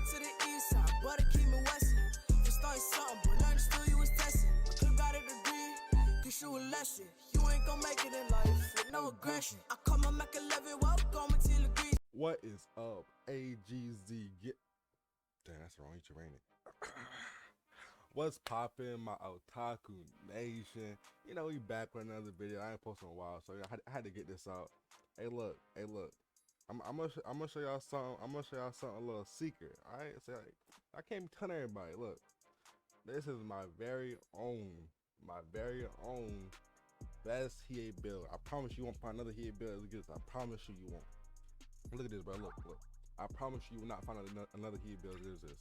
to the east side, but it keep me westin'. Just starting something, but nothing still you was testing. My clip got a degree, teach you a lesson. You ain't gon' make it in life with no aggression. I call my Mac 11, welcome to the grease. What is up, AGZ? Damn, that's wrong. You should rain it. What's poppin', my Otaku Nation? You know, we back with another video. I ain't posting in a while, so I had to get this out. Hey, look. I'm gonna show y'all something. I'm gonna show y'all something, a little secret. All right, so like, I can't be telling everybody. Look, this is my very own best Hiei build. I promise you won't find another Hiei build as good as I promise you won't. Look at this, bro. Look. I promise you will not find another Hiei build as good as this.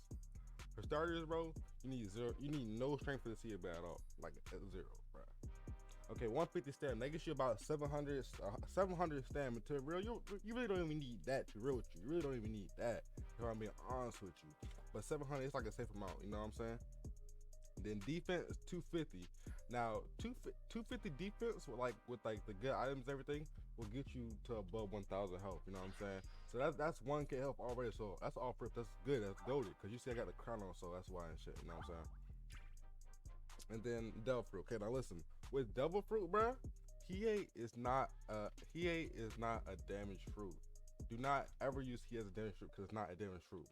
For starters, bro, you need zero. You need no strength for this Hiei build at all. Like at zero, bro. Okay, 150 stamina. That gets you about 700 stamina. To real, you really don't even need that. To real with you, you really don't even need that. If I'm being honest with you. But 700 is like a safe amount. You know what I'm saying? Then defense is 250. Now 250 defense with like the good items and everything will get you to above 1000 health. You know what I'm saying? So that's 1k health already. So that's all for that's good. That's goated. Cause you see I got the crown on, so that's why and shit. You know what I'm saying? And then Devil Fruit. Okay, now listen. With Devil Fruit, bruh, Hiei is not a damaged fruit. Do not ever use Hiei as a damaged fruit because it's not a damaged fruit.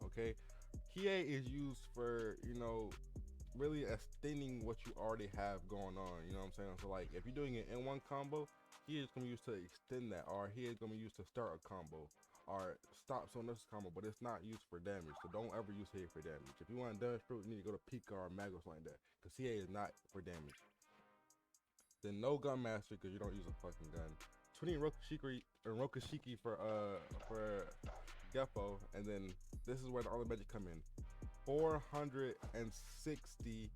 Okay, Hiei is used for, you know, really extending what you already have going on. You know what I'm saying? So like if you're doing an N1 combo, Hiei is gonna be used to extend that, or Hiei is gonna be used to start a combo or stop someone else's combo, but it's not used for damage. So don't ever use Hiei for damage. If you want damage fruit, you need to go to Pika or Mag or something like that, because Hiei is not for damage. Then no gun mastery because you don't use a fucking gun. 20 Rokushiki for Gefo, and then this is where the other magic come in. 460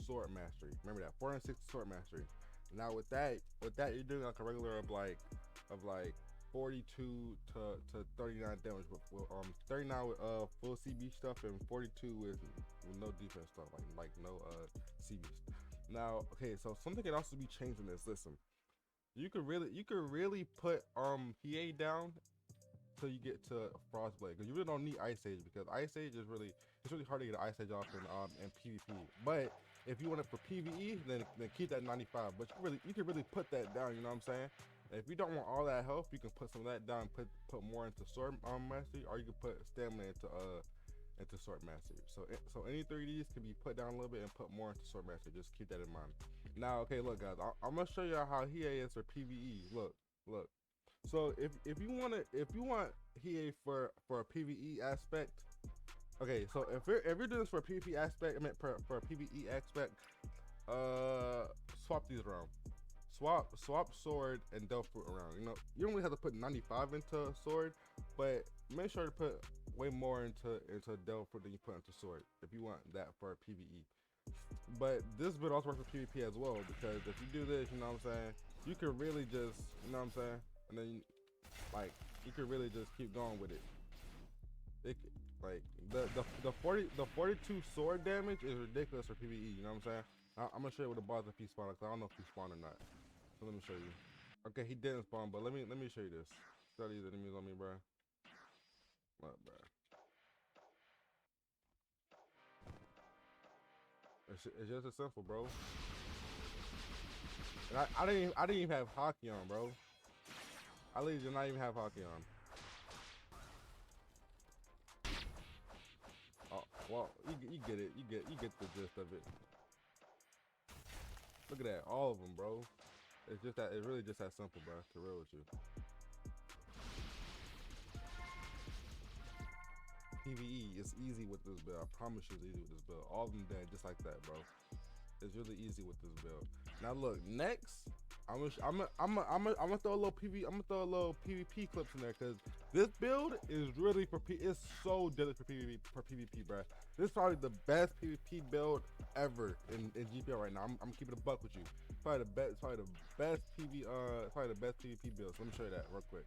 sword mastery. Remember that, 460 sword mastery. Now with that you're doing like a regular of like 42 to 39 damage, with 39 with full CB stuff and 42 with no defense stuff, like no CB stuff. Now, okay, so something can also be changed in this. Listen, you could really put Hiei down till you get to Frostblade, because you really don't need Ice Age, because Ice Age is really hard to get Ice Age off in PvP. But if you want it for PvE, then keep that 95. But you can really put that down. You know what I'm saying? And if you don't want all that health, you can put some of that down, put more into sword mastery, or you can put stamina into sword mastery. So any 3Ds can be put down a little bit and put more into sword mastery. Just keep that in mind. Now, okay, look guys, I'm gonna show you how Hiei is for PvE. Look. So if you want Hiei for a PvE aspect, okay. So if you're doing this for a PvP aspect, I mean for a PvE aspect, swap these around. Swap sword and Devil Fruit around. You know, you don't really have to put 95 into sword, but make sure to put way more into Devil Fruit than you put into sword if you want that for PvE. But this build also works for PvP as well, because if you do this, you know what I'm saying, you can really just, you know what I'm saying, and then you can really just keep going with it. Like the 42 sword damage is ridiculous for PvE. You know what I'm saying? I'm gonna show you what the boss if he spawned, because I don't know if he spawned or not. So let me show you. Okay, he didn't spawn, but let me show you this. Got these enemies on me, bro. What, bro? It's just as simple, bro. And I didn't even have Haki on, bro. I literally did not even have Haki on. Oh well, you get it. You get the gist of it. Look at that, all of them, bro. It's just that, it's really just that simple, bro. To real with you. PvE is easy with this build. I promise you, it's easy with this build. All of them dead just like that, bro. It's really easy with this build. Now look, next, I'm gonna throw a little PvP clips in there, because this build is really it's so deadly for PvP, bro. This is probably the best PvP build ever in GPL right now. I'm keeping a buck with you. It's probably the best PvP build. So let me show you that real quick.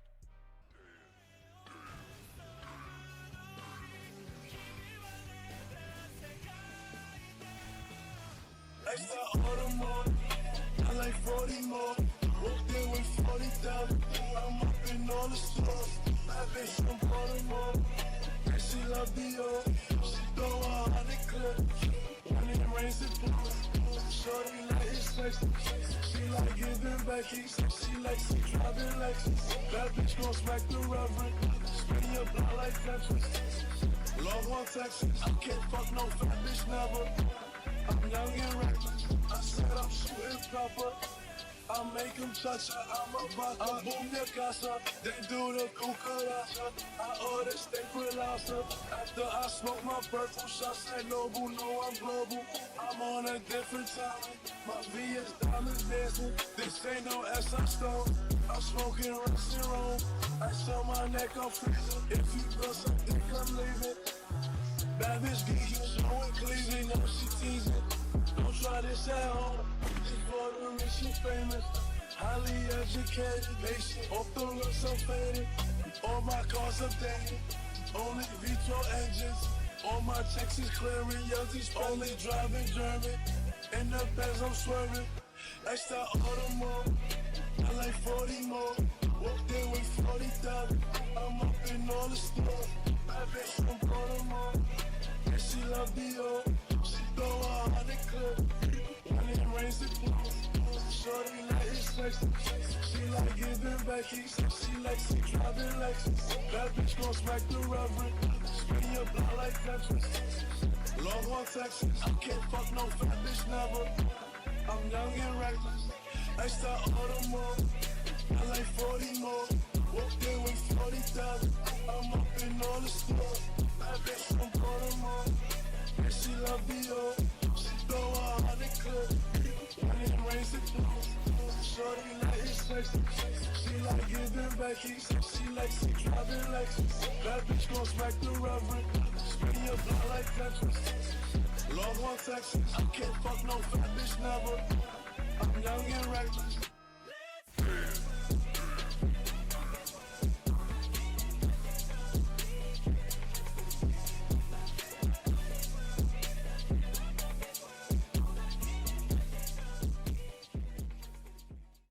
Extra Audemars, I like 40 more. Walked in with 40,000. I'm up in all the stores. My bitch from Baltimore. she love Dior. She throw 100 clips. When it rains, it pours. Shorty like it's sexy. She like giving back keys. She likes to driving Lexus. That bitch gon' smack the reverend. Spin your block like Tetris. Love on Texas. I can't fuck no fat bitch never. I'm young and reckless. I said I'm shooting proper. I make him touch her, I'm a butter. I'm boom your casa, they do the cucaracha. I order steak with lobster. After I smoke my purple shots at Noble, no I'm global. I'm on a different time. My V is diamonds dancing. This ain't no S I stole. I'm smoking Russ and Rome. I saw my neck, I'm freezing. If you feel something, I'm leaving. Bad bitch geeking, showing cleaving, know she teasing. Don't try this at home. She's for the rich and famous. Highly educated, patient. Off the rooks, I'm faded. All my cars updated. Only V12 engines. All my checks is clearing. Youngie's only driving German. In the Benz, I'm swerving. Extra Audemars. I like 40 more. Walked in with 40,000. I'm up in all the stores. Bad bitch from Baltimore. And she love Dior. She throw 100 clips. When it rains, it pours. Shorty like it's sexy. She like giving back keys. She likes to driving Lexus. That bitch gon' smack the reverend. Spin your block like Tetris. Love on Texas. I can't fuck no fat bitch never. I'm young and reckless. Extra Audemars. I like 40 more. Walked in with 40,000. I'm up in all the stores. That bitch from Baltimore. And she love Dior. She throw 100 clips. When it rains, it pours. Shorty like it's sexy. She like giving back keys. She likes to driving Lexus. That bitch gon' smack the reverend. Spin your block like Tetris. Love on Texas. I can't fuck no fat bitch never. I'm young and reckless.